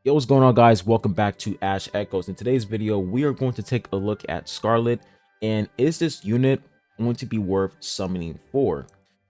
Yo, what's going on, guys? Welcome back to Ash Echoes. In today's video, we are going to take a look at Scarlet, and is this unit going to be worth summoning for?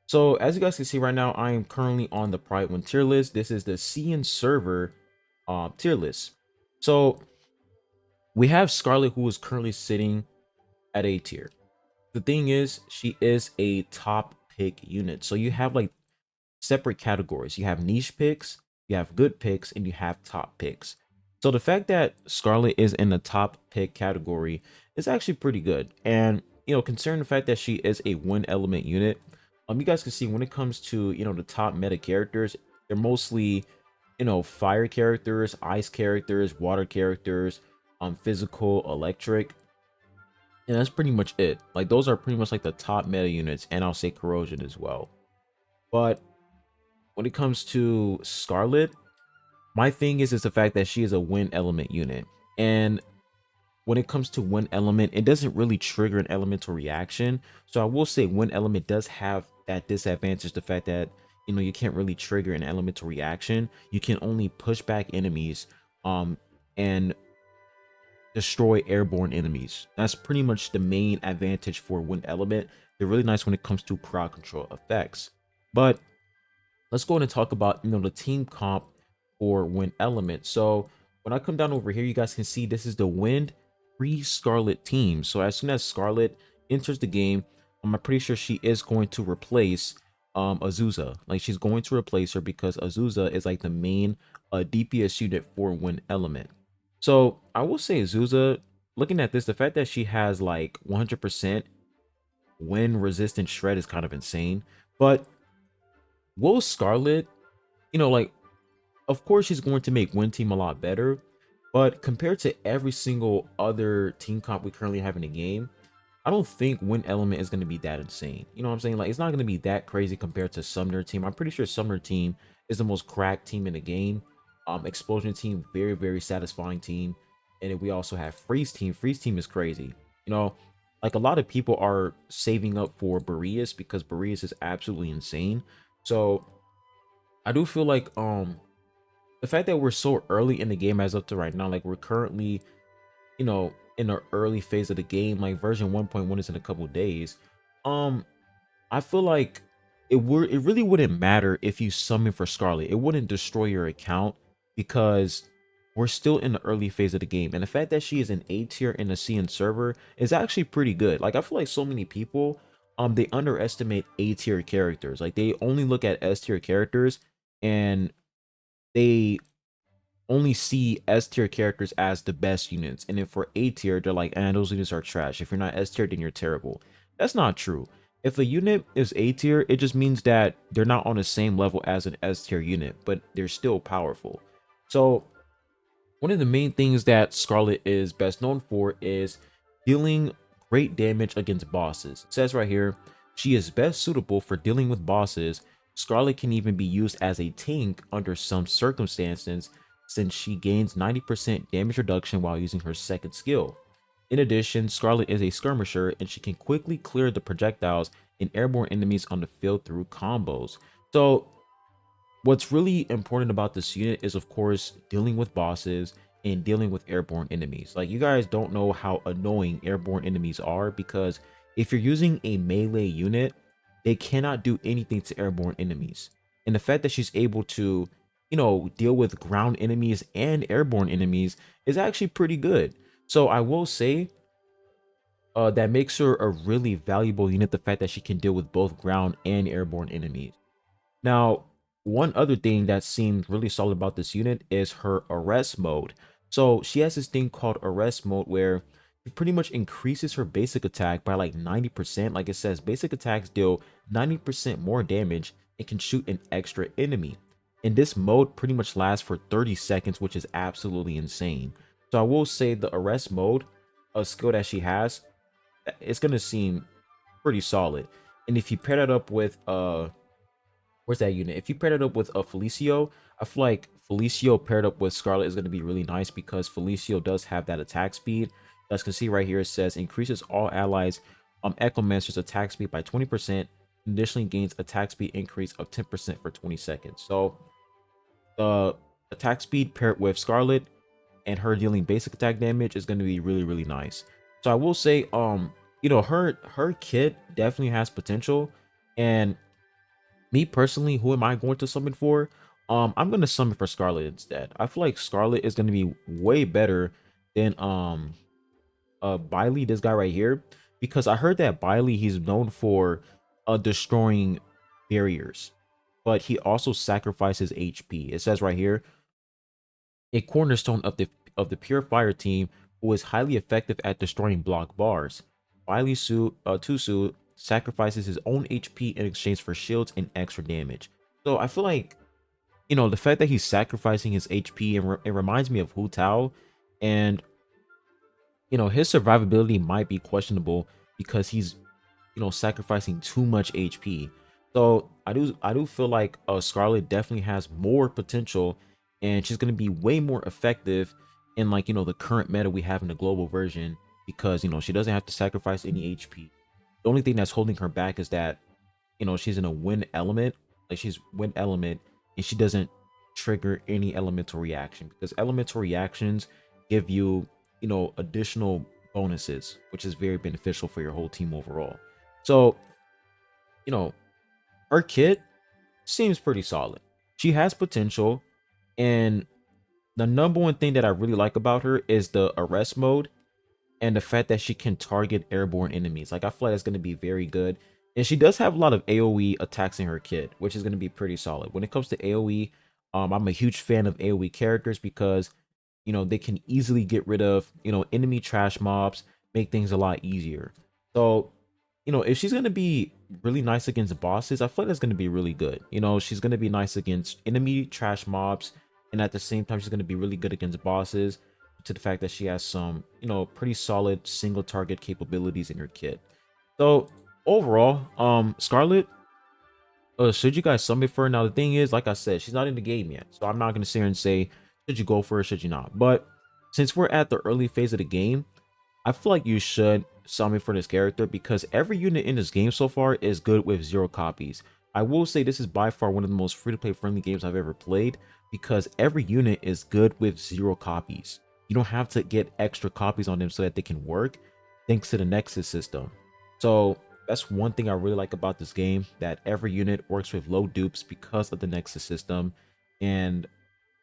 So as you guys can see right now, I am currently on the Pride 1 tier list. This is the CN server tier list. So we have Scarlet, who is currently sitting at A tier. The thing is, she is a top pick unit. So you have like separate categories. You have niche picks, you have good picks, and you have top picks. So the fact that Scarlet is in the top pick category is actually pretty good. And considering the fact that she is a one element unit, you guys can see when it comes to the top meta characters, they're mostly fire characters, ice characters, water characters, physical, electric, and that's pretty much it. Like those are pretty much like the top meta units, and I'll say corrosion as well. But when it comes to Scarlet, my thing is the fact that she is a wind element unit. And when it comes to wind element, it doesn't really trigger an elemental reaction. So I will say wind element does have that disadvantage, the fact that you can't really trigger an elemental reaction. You can only push back enemies and destroy airborne enemies. That's pretty much the main advantage for wind element. They're really nice when it comes to crowd control effects. But let's go ahead and talk about the team comp for wind element. So when I come down over here, you guys can see this is the wind pre Scarlet team. So as soon as Scarlet enters the game, I'm pretty sure she is going to replace Azusa. Like she's going to replace her because Azusa is like the main DPS unit for wind element. So I will say Azusa, looking at this, the fact that she has like 100% wind resistant shred is kind of insane. But will Scarlet, like, of course she's going to make Wind Team a lot better, but compared to every single other team comp we currently have in the game, I don't think Wind Element is going to be that insane. You know what I'm saying? Like, it's not going to be that crazy compared to Summoner Team. I'm pretty sure Summoner Team is the most cracked team in the game. Explosion Team, very, very satisfying team. And then we also have Freeze Team. Freeze Team is crazy. You know, like a lot of people are saving up for Boreas because Boreas is absolutely insane. So I do feel like the fact that we're so early in the game as up to right now, like we're currently in the early phase of the game, like version 1.1 is in a couple days. um I feel like it really wouldn't matter if you summon for Scarlet. It wouldn't destroy your account because we're still in the early phase of the game, and the fact that she is an A tier in the CN server is actually pretty good. Like I feel like so many people they underestimate A tier characters. Like they only look at S tier characters, and they only see S tier characters as the best units. And then for A tier, they're like, those units are trash. If you're not S tier, then you're terrible. That's not true. If a unit is A tier, it just means that they're not on the same level as an S tier unit, but they're still powerful. So one of the main things that Scarlet is best known for is dealing great damage against bosses. It says right here, she is best suitable for dealing with bosses. Scarlet can even be used as a tank under some circumstances since she gains 90% damage reduction while using her second skill. In addition, Scarlet is a skirmisher and she can quickly clear the projectiles and airborne enemies on the field through combos. So what's really important about this unit is, of course, dealing with bosses and dealing with airborne enemies. Like, you guys don't know how annoying airborne enemies are, because if you're using a melee unit, they cannot do anything to airborne enemies. And the fact that she's able to, deal with ground enemies and airborne enemies is actually pretty good. So I will say that makes her a really valuable unit, the fact that she can deal with both ground and airborne enemies. Now, one other thing that seemed really solid about this unit is her arrest mode. So she has this thing called arrest mode where it pretty much increases her basic attack by like 90%. Like it says, basic attacks deal 90% more damage and can shoot an extra enemy. And this mode pretty much lasts for 30 seconds, which is absolutely insane. So I will say the arrest mode, a skill that she has, it's going to seem pretty solid. And if you pair that up with where's that unit? If you paired it up with a Felicio, I feel like Felicio paired up with Scarlet is going to be really nice because Felicio does have that attack speed. As you can see right here, it says increases all allies Echomancer's attack speed by 20%. Additionally gains attack speed increase of 10% for 20 seconds. So the attack speed paired with Scarlet and her dealing basic attack damage is going to be really, really nice. So I will say, her kit definitely has potential. And me personally, who am I going to summon for? I'm gonna summon for Scarlet instead. I feel like Scarlet is gonna be way better than Biley, this guy right here, because I heard that Biley, he's known for destroying barriers, but he also sacrifices HP. It says right here, a cornerstone of the pure fire team who is highly effective at destroying block bars. Biley Tusu sacrifices his own HP in exchange for shields and extra damage. So I feel like, the fact that he's sacrificing his HP, and it reminds me of Hu Tao, and his survivability might be questionable because he's, sacrificing too much HP. So I do feel like Scarlet definitely has more potential, and she's gonna be way more effective in, like, the current meta we have in the global version, because she doesn't have to sacrifice any HP. The only thing that's holding her back is that, she's in a wind element, like she's wind element, and she doesn't trigger any elemental reaction, because elemental reactions give you, additional bonuses, which is very beneficial for your whole team overall. So, you know, her kit seems pretty solid. She has potential, and the number one thing that I really like about her is the arrest mode and the fact that she can target airborne enemies. Like, I feel like that's going to be very good. And she does have a lot of AoE attacks in her kit, which is going to be pretty solid. When it comes to AoE, I'm a huge fan of AoE characters because, they can easily get rid of, enemy trash mobs, make things a lot easier. So, if she's going to be really nice against bosses, I feel like that's going to be really good. She's going to be nice against enemy trash mobs, and at the same time, she's going to be really good against bosses, to the fact that she has some, pretty solid single target capabilities in her kit. So overall, Scarlet, should you guys summon for her? Now the thing is, like I said, she's not in the game yet, so I'm not gonna sit here and say should you go for her, should you not. But since we're at the early phase of the game, I feel like you should summon for this character because every unit in this game so far is good with 0 copies. I will say this is by far one of the most free-to-play friendly games I've ever played because every unit is good with 0 copies. You don't have to get extra copies on them so that they can work, thanks to the Nexus system. So that's one thing I really like about this game, that every unit works with low dupes because of the Nexus system. And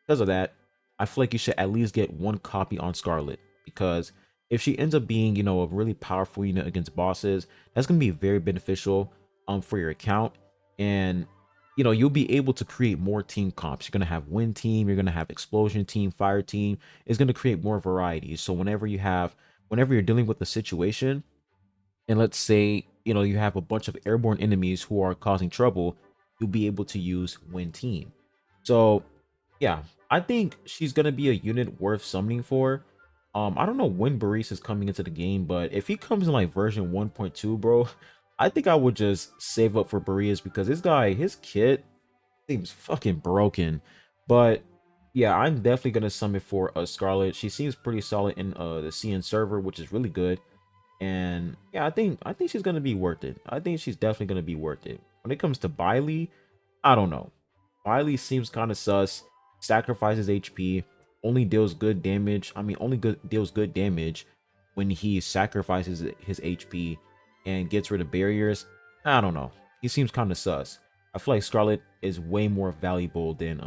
because of that, I feel like you should at least get 1 copy on Scarlet, because if she ends up being, a really powerful unit against bosses, that's going to be very beneficial for your account. And you'll be able to create more team comps. You're going to have wind team, you're going to have explosion team, fire team. It's going to create more variety. So whenever you're dealing with a situation, and let's say, you have a bunch of airborne enemies who are causing trouble, you'll be able to use wind team. So yeah, I think she's gonna be a unit worth summoning for. I don't know when Baris is coming into the game, but if he comes in like version 1.2, bro, I think I would just save up for Baris because this guy, his kit seems fucking broken. But yeah, I'm definitely gonna summon for a Scarlet. She seems pretty solid in the CN server, which is really good. And yeah, I think she's gonna be worth it. I think she's definitely gonna be worth it. When it comes to Biley, I don't know. Biley seems kind of sus. Sacrifices HP, only deals good damage. I mean, deals good damage when he sacrifices his HP and gets rid of barriers. I don't know. He seems kind of sus. I feel like Scarlet is way more valuable than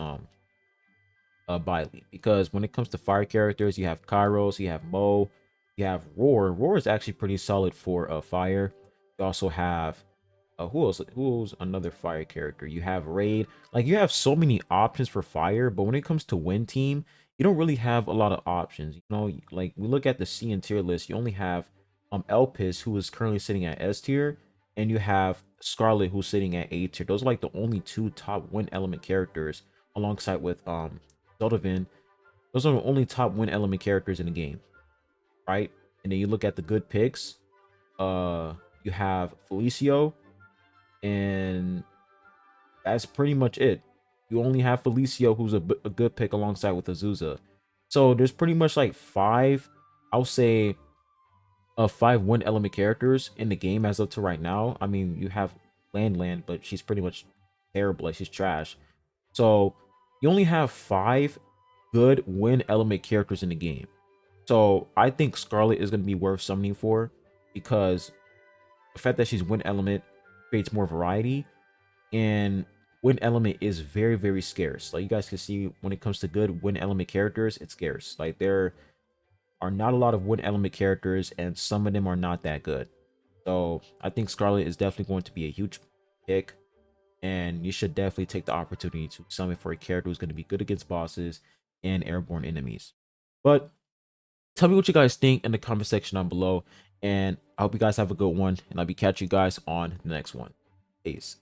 Biley, because when it comes to fire characters, you have Kairos, you have Mo, you have Roar. Roar is actually pretty solid for fire. You also have who's another fire character? You have Raid. Like, you have so many options for fire, but when it comes to wind team, you don't really have a lot of options. Like, we look at the C and tier list, you only have Elpis, who is currently sitting at S tier, and you have Scarlet, who's sitting at A tier. Those are like the only 2 top wind element characters, alongside with Zeldavind. Those are the only top wind element characters in the game, right? And then you look at the good picks. You have Felicio, and that's pretty much it. You only have Felicio, who's a good pick, alongside with Azusa. So there's pretty much like 5, I'll say, 5 wind element characters in the game as of to right now. I mean, you have Land, but she's pretty much terrible. Like, she's trash. So you only have 5 good wind element characters in the game. So I think Scarlet is going to be worth summoning for, because the fact that she's wind element creates more variety, and wind element is very, very scarce. Like you guys can see, when it comes to good wind element characters, it's scarce. Like there are not a lot of wind element characters, and some of them are not that good. So I think Scarlet is definitely going to be a huge pick, and you should definitely take the opportunity to summon for a character who's going to be good against bosses and airborne enemies. But tell me what you guys think in the comment section down below, and I hope you guys have a good one, and I'll be catching you guys on the next one. Peace.